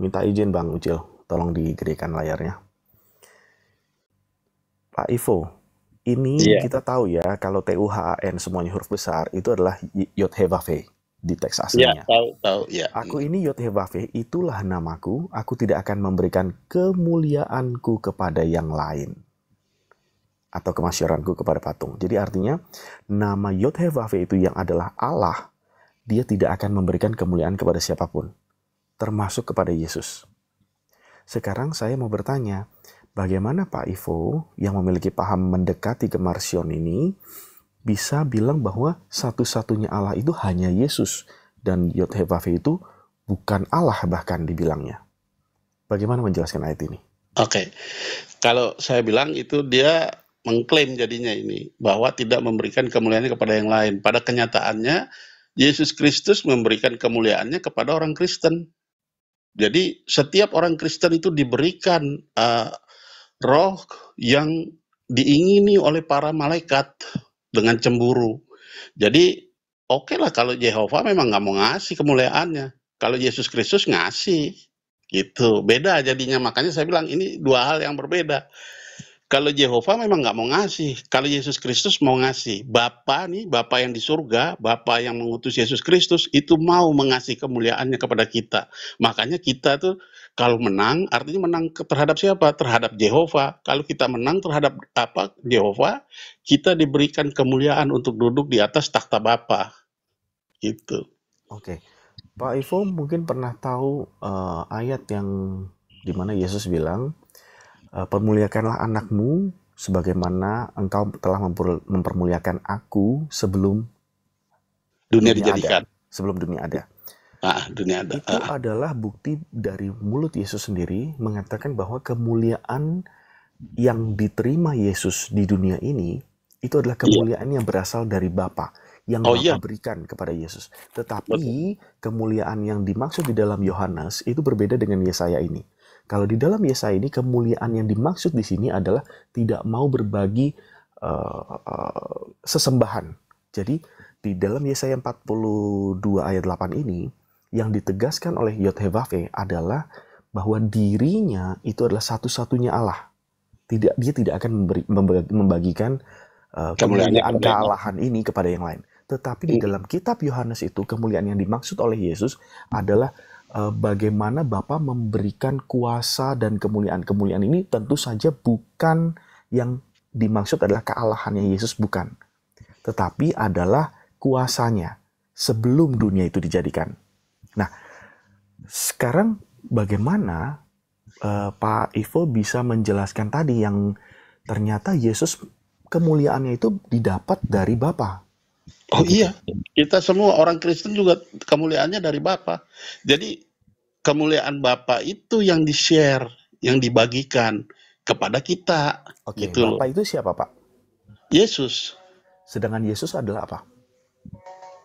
Minta izin Bang Ucil, tolong digedekan layarnya. Pak Ivo, ini Iya, kita tahu ya kalau TUHAN semuanya huruf besar itu adalah Yod He Vav He di teks iya, aslinya. tahu, ya. Aku ini Yod He Vav He, itulah namaku, aku tidak akan memberikan kemuliaanku kepada yang lain. Atau kemasyuranku kepada patung. Jadi artinya nama Yod He Vav He itu yang adalah Allah, dia tidak akan memberikan kemuliaan kepada siapapun, termasuk kepada Yesus. Sekarang saya mau bertanya, bagaimana Pak Ivo yang memiliki paham mendekati kemarsion ini bisa bilang bahwa satu-satunya Allah itu hanya Yesus dan Yod He Vav He itu bukan Allah bahkan dibilangnya. Bagaimana menjelaskan ayat ini? Oke. Kalau saya bilang itu dia mengklaim jadinya ini bahwa tidak memberikan kemuliaannya kepada yang lain. Pada kenyataannya Yesus Kristus memberikan kemuliaannya kepada orang Kristen. Jadi setiap orang Kristen itu diberikan roh yang diingini oleh para malaikat dengan cemburu. Jadi oke lah kalau Yehova memang nggak mau ngasih kemuliaannya. Kalau Yesus Kristus ngasih, gitu. Beda jadinya. Makanya saya bilang ini dua hal yang berbeda. Kalau Yehova memang nggak mau ngasih. Kalau Yesus Kristus mau ngasih. Bapa nih, Bapa yang di surga, Bapa yang mengutus Yesus Kristus, itu mau mengasih kemuliaannya kepada kita. Makanya kita tuh kalau menang, artinya menang terhadap siapa? Terhadap Yehova. Kalau kita menang terhadap Yehova, kita diberikan kemuliaan untuk duduk di atas takhta Bapa. Gitu. Oke, Pak Ivo mungkin pernah tahu ayat yang dimana Yesus bilang, permuliakanlah anakmu sebagaimana engkau telah mempermuliakan aku sebelum Dunia dunia ada. dijadikan. Sebelum dunia ada. Dunia ada. Itu adalah bukti dari mulut Yesus sendiri mengatakan bahwa kemuliaan yang diterima Yesus di dunia ini itu adalah Iya. kemuliaan yang berasal dari Bapa, yang Oh Bapa iya, berikan kepada Yesus. betul. Tetapi kemuliaan yang dimaksud di dalam Yohanes itu berbeda dengan Yesaya ini. Kalau di dalam Yesaya ini kemuliaan yang dimaksud di sini adalah tidak mau berbagi sesembahan. Jadi di dalam Yesaya 42 ayat 8 ini yang ditegaskan oleh Yod He Vav He adalah bahwa dirinya itu adalah satu-satunya Allah. Dia tidak akan membagikan kemuliaan kealahan ini kepada yang lain. Tetapi di dalam kitab Yohanes itu kemuliaan yang dimaksud oleh Yesus adalah bagaimana Bapa memberikan kuasa dan kemuliaan ini tentu saja bukan yang dimaksud adalah kealahannya Yesus, bukan. Tetapi adalah kuasanya sebelum dunia itu dijadikan. Nah, sekarang bagaimana Pak Ivo bisa menjelaskan tadi yang ternyata Yesus kemuliaannya itu didapat dari Bapa. Oh iya, kita semua orang Kristen juga kemuliaannya dari Bapa. Jadi kemuliaan Bapa itu yang di-share, yang dibagikan kepada kita. Oke, Gitu loh. Bapa itu siapa, Pak? Yesus. Sedangkan Yesus adalah apa?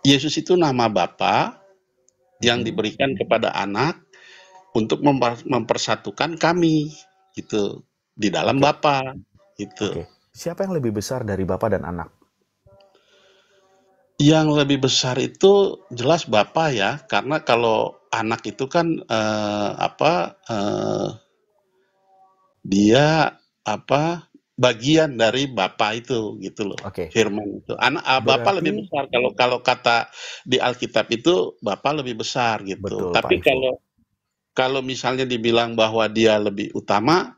Yesus itu nama Bapa yang diberikan kepada anak untuk mempersatukan kami gitu di dalam Bapa gitu. Oke, siapa yang lebih besar dari Bapa dan anak? Yang lebih besar itu jelas Bapa ya, karena kalau anak itu kan dia bagian dari Bapa itu gitu loh. Oke. Firman itu. Bapa lebih besar kalau kata di Alkitab itu Bapa lebih besar gitu. Betul, Tapi Pak Ivo. kalau misalnya dibilang bahwa dia lebih utama,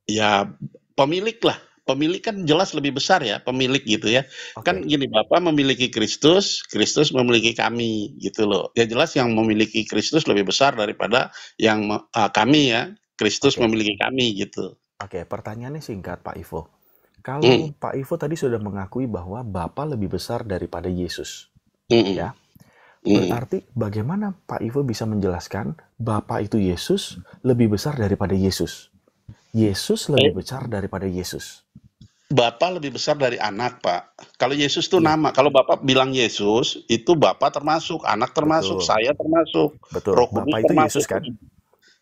ya pemilik lah. Pemilik kan jelas lebih besar ya, pemilik gitu ya. Kan gini, Bapa memiliki Kristus, Kristus memiliki kami gitu loh. Ya jelas yang memiliki Kristus lebih besar daripada yang kami ya. Kristus memiliki kami gitu. Oke, pertanyaannya singkat Pak Ivo. Kalau Pak Ivo tadi sudah mengakui bahwa Bapa lebih besar daripada Yesus, ya, berarti bagaimana Pak Ivo bisa menjelaskan Bapa itu Yesus lebih besar daripada Yesus? Yesus lebih besar daripada Yesus. Bapa lebih besar dari anak, Pak. Kalau Yesus itu nama, kalau Bapak bilang Yesus, itu Bapa termasuk, anak termasuk, saya termasuk, Roh Kudus Bapak itu termasuk. Yesus kan?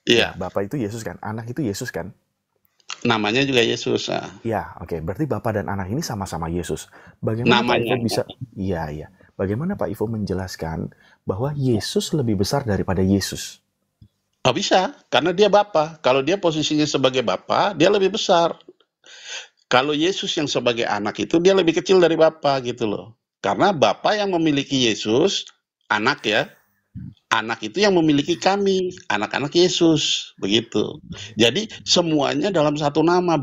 Iya. Bapak itu Yesus kan? Anak itu Yesus kan? Namanya juga Yesus. Ya, oke. Berarti Bapak dan anak ini sama-sama Yesus. Bagaimana namanya, Pak Ivo bisa? Iya. Bagaimana Pak Ivo menjelaskan bahwa Yesus lebih besar daripada Yesus? Oh bisa, karena dia Bapa. Kalau dia posisinya sebagai Bapa, dia lebih besar. Kalau Yesus yang sebagai anak itu dia lebih kecil dari Bapa gitu loh. Karena Bapa yang memiliki Yesus, anak ya, anak itu yang memiliki kami, anak-anak Yesus, begitu. Jadi semuanya dalam satu nama,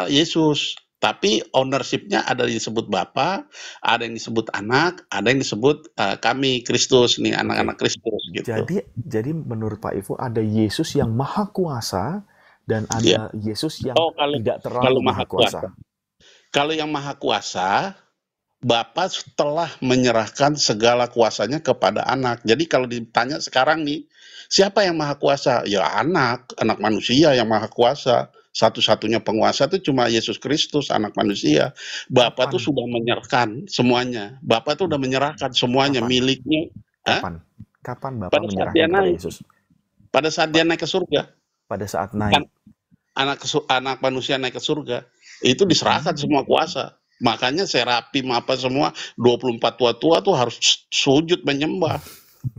Yesus. Tapi ownership-nya ada yang disebut Bapa, ada yang disebut anak, ada yang disebut kami Kristus nih, Oke. anak-anak Kristus gitu. Jadi menurut Pak Ivo ada Yesus yang maha kuasa dan Ya. ada Yesus yang Oh, tidak kalau terlalu maha maha kuasa. kuasa. Kalau yang maha kuasa, Bapa telah menyerahkan segala kuasanya kepada anak. Jadi kalau ditanya sekarang nih, siapa yang maha kuasa? Ya anak manusia yang maha kuasa. Satu-satunya penguasa itu cuma Yesus Kristus, anak manusia. Bapa tuh Kapan? sudah menyerahkan semuanya. Bapa tuh udah menyerahkan semuanya Kapan? miliknya. Hah? Kapan? Kapan Bapak Pada saat dia menyerahkan kepada naik, Yesus? pada saat dia naik ke surga. Pada saat Kan naik. anak manusia naik ke surga, itu diserahkan semua kuasa. Makanya Serapim apa semua 24 tua-tua tuh harus sujud menyembah.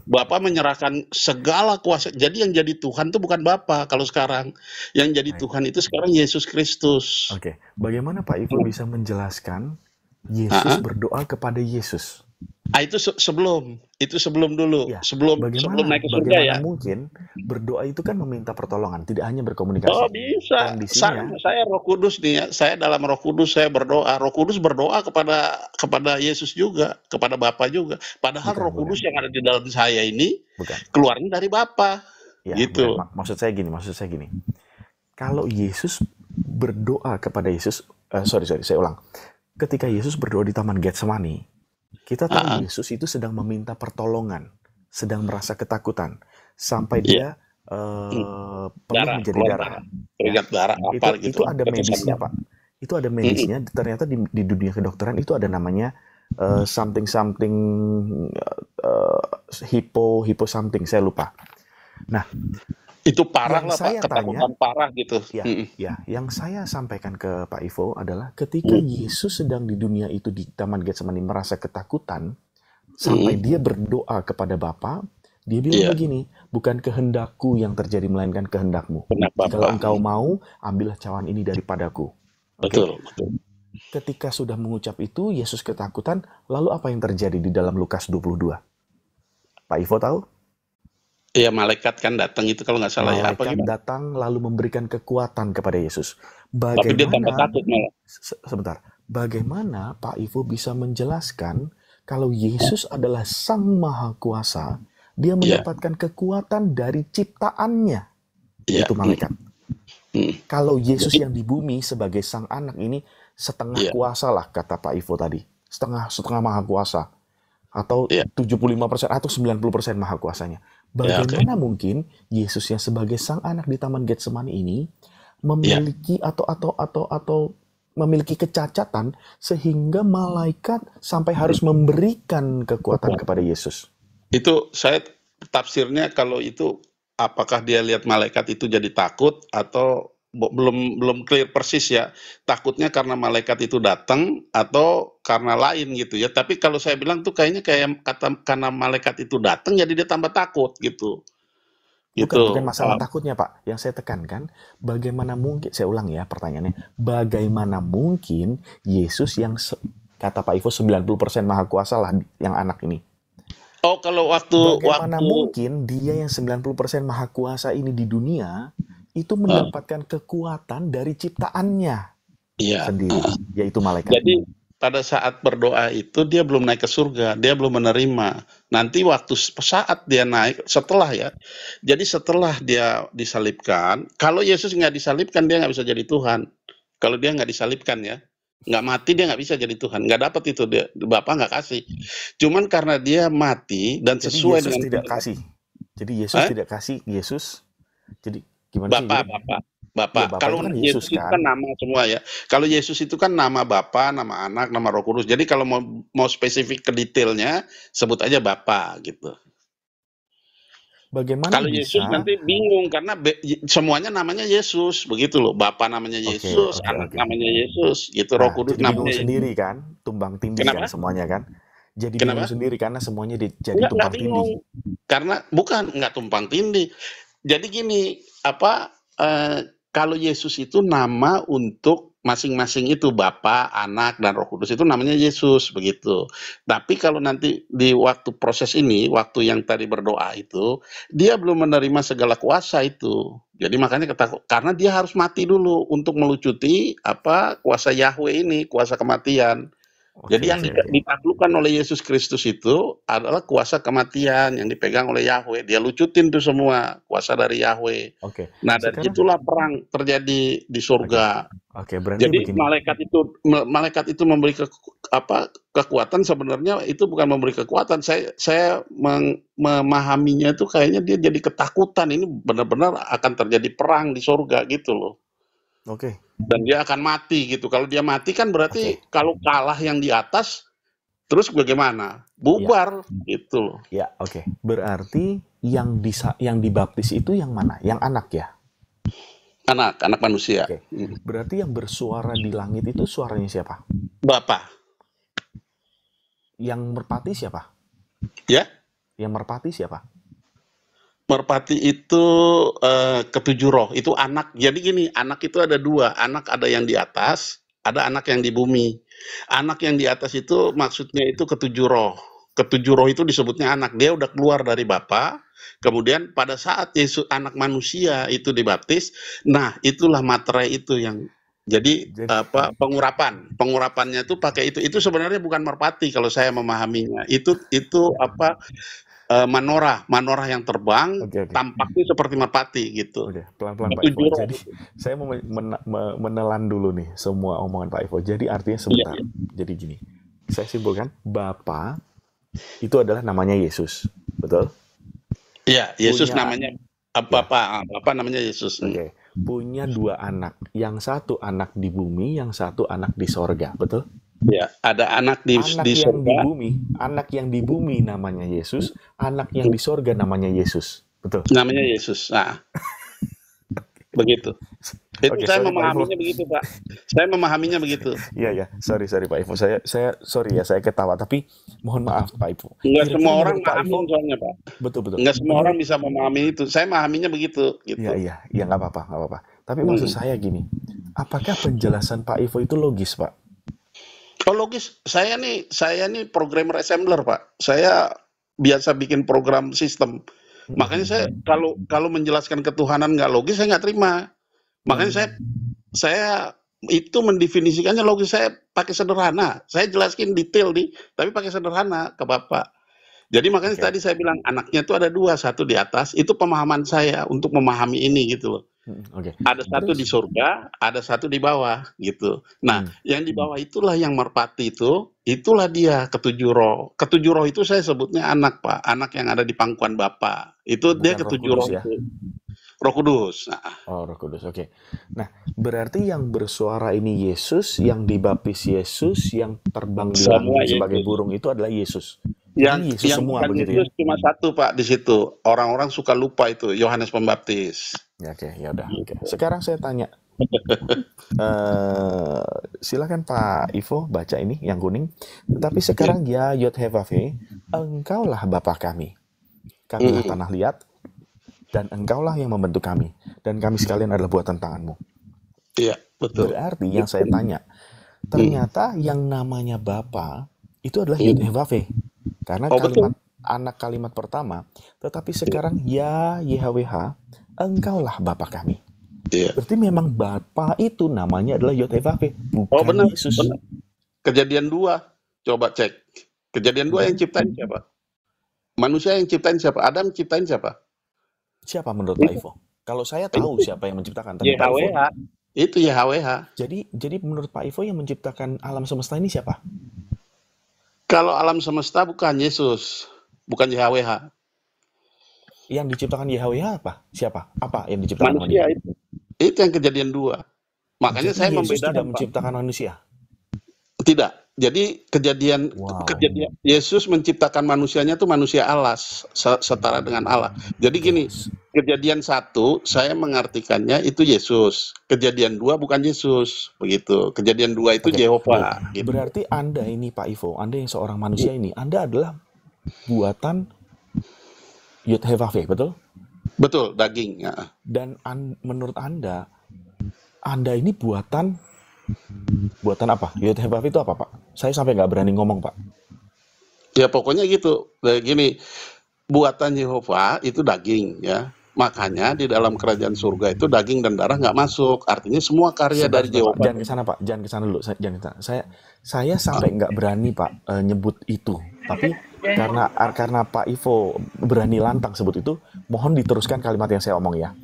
Bapak menyerahkan segala kuasa. Jadi yang jadi Tuhan itu bukan Bapak kalau sekarang. Yang jadi Baik. Tuhan itu sekarang Yesus Kristus. Oke. Bagaimana Pak Ivo bisa menjelaskan Yesus berdoa kepada Yesus? Itu sebelum dulu, Ya, sebelum naik ke surga bagaimana ya. mungkin berdoa itu kan meminta pertolongan, tidak hanya Oh berkomunikasi. bisa, Kondisinya, saya Roh Kudus nih ya, saya dalam Roh Kudus saya berdoa, Roh Kudus berdoa kepada Yesus juga, kepada Bapa juga. Padahal Roh Kudus yang ada di dalam saya ini bukan. keluarnya dari Bapa, Ya, bukan. gitu. Maksud saya gini. Kalau Yesus berdoa kepada Yesus, saya ulang. Ketika Yesus berdoa di Taman Getsemani, kita tahu Yesus itu sedang meminta pertolongan, sedang merasa ketakutan, sampai dia penuh menjadi darah. Keringat darah apa gitu. Itu ada medisnya, Pak. Itu ada medisnya. Ternyata di dunia kedokteran itu ada namanya something hipo something, saya lupa. Nah, itu parah lah Pak, ketakutan parah gitu. Ya, yang saya sampaikan ke Pak Ivo adalah ketika Yesus sedang di dunia itu di Taman Getsemani merasa ketakutan, sampai dia berdoa kepada Bapa, dia bilang begini, bukan kehendakku yang terjadi melainkan kehendakmu. Kalau engkau mau, ambillah cawan ini daripadaku. Betul. Ketika sudah mengucap itu, Yesus ketakutan, lalu apa yang terjadi di dalam Lukas 22? Pak Ivo tahu? Iya, malaikat kan datang itu kalau nggak salah ya. Malaikat datang lalu memberikan kekuatan kepada Yesus. Tapi dia tambah takut malah. Sebentar. Bagaimana Pak Ivo bisa menjelaskan kalau Yesus adalah Sang Maha Kuasa, dia mendapatkan kekuatan dari ciptaannya, yaitu malaikat. Kalau Yesus yang di bumi sebagai Sang Anak ini setengah kuasa lah, kata Pak Ivo tadi. Setengah Maha Kuasa. Atau 75% atau 90% Maha Kuasanya. Bagaimana mungkin Yesus yang sebagai Sang Anak di Taman Getsemani ini memiliki atau memiliki kecacatan sehingga malaikat sampai harus memberikan kekuatan kepada Yesus? Itu saya tafsirnya kalau itu apakah dia lihat malaikat itu jadi takut atau belum clear persis ya, takutnya karena malaikat itu datang atau karena lain gitu ya. Tapi kalau saya bilang tuh kayaknya karena malaikat itu datang jadi dia tambah takut gitu. Bukan masalah takutnya Pak. Yang saya tekankan, bagaimana mungkin, saya ulang ya pertanyaannya, bagaimana mungkin Yesus yang kata Pak Ivo 90% maha kuasa lah yang anak ini. Oh, kalau bagaimana mungkin dia yang 90% maha kuasa ini di dunia itu mendapatkan kekuatan dari ciptaannya sendiri, yaitu malaikat. Jadi pada saat berdoa itu dia belum naik ke surga, dia belum menerima. Nanti saat dia naik, setelah ya. Jadi setelah dia disalibkan, kalau Yesus nggak disalibkan dia nggak bisa jadi Tuhan. Kalau dia nggak disalibkan ya, nggak mati dia nggak bisa jadi Tuhan, nggak dapat itu dia, Bapak nggak kasih. Cuman karena dia mati dan sesuai dengan tidak kasih. Jadi Yesus tidak kasih Yesus. Jadi gimana Bapak. Kalau kan Yesus itu kan nama semua ya. Kalau Yesus itu kan nama Bapa, nama Anak, nama Roh Kudus. Jadi kalau mau spesifik ke detailnya, sebut aja Bapa gitu. Bagaimana kalau Yesus nanti bingung karena semuanya namanya Yesus, begitu loh. Bapa namanya Yesus, Anak namanya Yesus, gitu. Roh Kudus namanya sendiri kan, tumbang tindih kan semuanya kan. Jadi bingung sendiri karena semuanya jadi tumpang tindih. Karena bukan nggak tumpang tindih. Jadi gini, kalau Yesus itu nama untuk masing-masing itu Bapa, Anak, dan Roh Kudus itu namanya Yesus begitu. Tapi kalau nanti di waktu proses ini, waktu yang tadi berdoa itu, dia belum menerima segala kuasa itu. Jadi makanya karena dia harus mati dulu untuk melucuti kuasa Yahweh ini, kuasa kematian. Jadi yang Oke. ditaklukkan oleh Yesus Kristus itu adalah kuasa kematian yang dipegang oleh Yahweh. Dia lucutin tuh semua kuasa dari Yahweh. Oke. Nah, dari Sekarang, itulah perang terjadi di oke. surga. Oke, berarti Jadi begini. malaikat itu memberi kekuatan, sebenarnya itu bukan memberi kekuatan. Saya memahaminya itu kayaknya dia jadi ketakutan. Ini benar-benar akan terjadi perang di surga gitu loh. Oke. Dan dia akan mati gitu. Kalau dia mati kan berarti Oke. kalau kalah yang di atas, terus bagaimana? Ya. Bubar gitu loh. Ya, oke. Berarti yang dibaptis itu yang mana? Yang anak ya? Anak manusia. Oke. Berarti yang bersuara di langit itu suaranya siapa? Bapak. Yang merpati siapa? Ya, Yang merpati siapa? merpati itu ketujuh roh. Itu anak. Jadi gini, anak itu ada dua. Anak ada yang di atas, ada anak yang di bumi. Anak yang di atas itu maksudnya itu ketujuh roh. Ketujuh roh itu disebutnya anak. Dia udah keluar dari Bapa. Kemudian pada saat Yesus anak manusia itu dibaptis, nah itulah materai itu yang jadi Jadi, pengurapannya itu pakai itu sebenarnya bukan merpati kalau saya memahaminya, itu manorah yang terbang oke. tampaknya seperti merpati gitu. Oke, pelan-pelan Pak Ivo. Ketujuh roh. Jadi, saya mau menelan dulu nih semua omongan Pak Ivo. Jadi artinya Iya, sebentar. Jadi gini, saya simpulkan, Bapa itu adalah namanya Yesus. Betul? iya, Yesus Punya, namanya ya, apa namanya Yesus. oke. Punya dua anak. Yang satu anak di bumi, yang satu anak di sorga. Betul? Ya, ada anak di surga. Anak yang di bumi namanya Yesus, anak yang di sorga namanya Yesus. Betul? Namanya Yesus. Nah, begitu. Itu Oke, saya sorry Pak Ivo. memahaminya begitu, Pak. Saya memahaminya begitu. Iya. Sorry Pak Ivo. Saya sorry ya, saya ketawa. Tapi mohon maaf Pak Ivo. Enggak Kira-kira semua orang menurut Pak Ivo, mahamin soalnya, Pak. betul. Enggak semua orang Menurut, bisa memahami itu. Saya memahaminya begitu, gitu. iya, nggak apa-apa. Tapi maksud Hmm. saya gini, apakah penjelasan Pak Ivo itu logis, Pak? Oh, logis. Saya nih programmer assembler, Pak. Saya biasa bikin program sistem. Makanya saya kalau menjelaskan ketuhanan nggak logis, saya nggak terima. Makanya saya itu mendefinisikannya logis. Saya pakai sederhana. Saya jelaskan detail nih, tapi pakai sederhana ke Bapak. Jadi makanya Oke. tadi saya bilang anaknya itu ada dua, satu di atas. Itu pemahaman saya untuk memahami ini gitu loh. Oke. Ada satu di Terus, surga, ada satu di bawah gitu. Nah, yang di bawah itulah yang merpati itulah dia ketujuh roh. Ketujuh roh itu saya sebutnya anak, Pak. Anak yang ada di pangkuan Bapa. Itu dia bukan Roh ketujuh Kudus roh ya? itu. Roh Kudus. Nah, Oh, Roh Kudus. Oke. Nah, berarti yang bersuara ini Yesus, yang dibaptis Yesus, yang terbang di semua langit sebagai Yesus. burung itu adalah Yesus. Yang Jadi Yesus yang semua bukan begitu ya? Yesus cuma satu, Pak, di situ. Orang-orang suka lupa itu, Yohanes Pembaptis. Ya, oke, ya udah. Oke. Gitu. Sekarang saya tanya, silakan Pak Ivo baca ini yang kuning. Tetapi sekarang ya Yod-Heh-Vav-He, engkaulah Bapa kami. Kamilah tanah liat, dan engkaulah yang membentuk kami. Dan kami sekalian adalah buatan tanganmu. Iya, betul. Berarti yang saya tanya, ternyata yang namanya Bapa itu adalah Yod-Heh-Vav-He. Karena Oh, betul. kalimat pertama, tetapi sekarang ya YHWH, engkaulah Bapa kami. Iya. Berarti memang Bapa itu namanya adalah Yod-Heh-Vav-He, bukan Oh, benar, Yesus. benar. Kejadian 2, coba cek. Kejadian 2 yang ciptain siapa? Manusia yang ciptain siapa? Adam ciptain siapa? Siapa menurut Pak Ivo? Kalau saya tahu siapa yang menciptakan, tapi Pak Ivo, YHWH. Itu YHWH. jadi menurut Pak Ivo yang menciptakan alam semesta ini siapa? Kalau alam semesta bukan Yesus, bukan YHWH. Yang diciptakan YHWH apa? Siapa? Apa yang diciptakan sama Manusia dia? itu yang kejadian 2. Makanya Jadi saya Yesus tidak membedakan, Pak. menciptakan manusia. Tidak. Jadi kejadian Wow. Yesus menciptakan manusianya itu manusia Allah, setara dengan Allah. Jadi gini, kejadian 1 saya mengartikannya itu Yesus. Kejadian 2 bukan Yesus, begitu. Kejadian 2 itu Oke. Yehova. Gitu. Berarti Anda ini Pak Ivo, Anda yang seorang manusia ini, Anda adalah buatan Yod-Heh-Vav-He, betul? Betul, daging. Ya. Dan menurut Anda ini buatan apa? Yod-Heh-Vav itu apa, Pak? Saya sampai nggak berani ngomong, Pak. Ya pokoknya gitu. Gini, buatan Yehova itu daging ya. Makanya di dalam kerajaan surga itu daging dan darah nggak masuk. Artinya semua karya Sebentar, dari Pak. Yehova. Jangan ke sana, Pak. Jangan ke sana dulu. Jangan ke sana. Saya sampai nggak berani, Pak, nyebut itu. Tapi karena Pak Ivo berani lantang sebut itu, mohon diteruskan kalimat yang saya omong ya.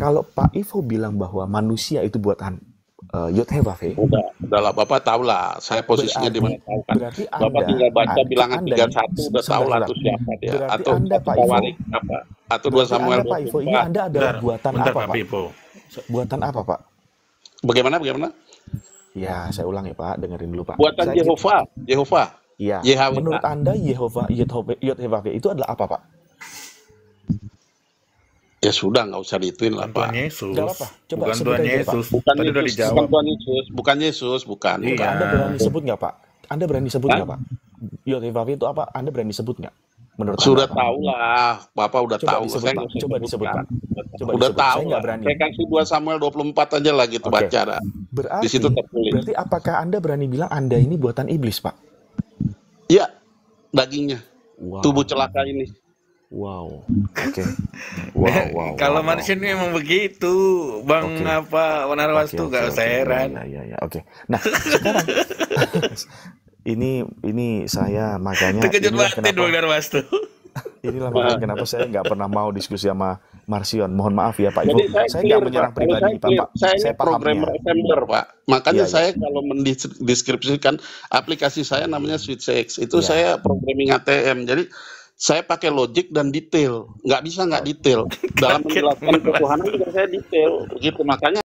Kalau Pak Ivo bilang bahwa manusia itu buatan Yod-Heh-Vav, Udahlah, Bapak tahu lah. Saya posisinya di mana tahu kan. berarti Bapak Anda, tinggal baca bilangan Anda 31 udah tahu lah itu siapa dia. Berarti Atau Anda, Pak Ivo, Tawarik apa? Atau 2 berarti Samuel Anda, Pak Ivo, ini 24. Anda adalah buatan Bentar, apa, Pak Pak? Pipo. Buatan apa, Pak? Bagaimana? Ya, saya ulang ya, Pak. Dengerin dulu, Pak. Buatan Yehova. Iya. Yahweh. Menurut Anda Yod-Heh-Vav itu adalah apa, Pak? Ya sudah, nggak usah dituin lah, Tuhan Pak. Yesus. Nggak apa-apa. Coba Bukan sebut Tuhan aja, Pak. Yesus. Bukan Tadi udah Yesus, dijawab. bukan Tuhan Yesus, bukan Yesus, bukan. Iya. Enggak, Anda berani sebut nggak, Pak? Anda berani sebut Hah? nggak, Pak? Yod-Heh-Vav itu apa? Anda berani sebut nggak? Menurut Sudah Anda, Pak? tahu lah, Bapak udah Coba tahu. disebut, Saya Pak. nggak usah Coba disebut, sebutkan. Pak. Coba Udah disebut. tahu Saya nggak lah. berani. Saya kasih 2 Samuel 24 aja lah gitu Oke. baca dah. Di situ tertulis. Berarti apakah Anda berani bilang Anda ini buatan iblis, Pak? Iya, dagingnya. Wow. Tubuh celaka ini. Wow. Oke. Wow. Kalau manusia ini memang begitu, Bang Oke. Wanarwastu, gak usah heran. Ya. Oke. Nah, sekarang ini saya makanya Terkejut inilah batin, Bang Narwastu. inilah makanya kenapa saya nggak pernah mau diskusi sama Marsion. Mohon maaf ya, Pak Ivo. Jadi Saya nggak menyerang pribadi, Pak. Saya Saya ini programmer pahamnya. assembler, Pak. Makanya Iya. saya kalau mendeskripsikan aplikasi saya namanya SwitchX. Itu Iya. saya programming ATM. Jadi saya pakai logic dan detail. Nggak bisa nggak detail. Dalam menjelaskan ketuhanan juga saya detail. Begitu. Makanya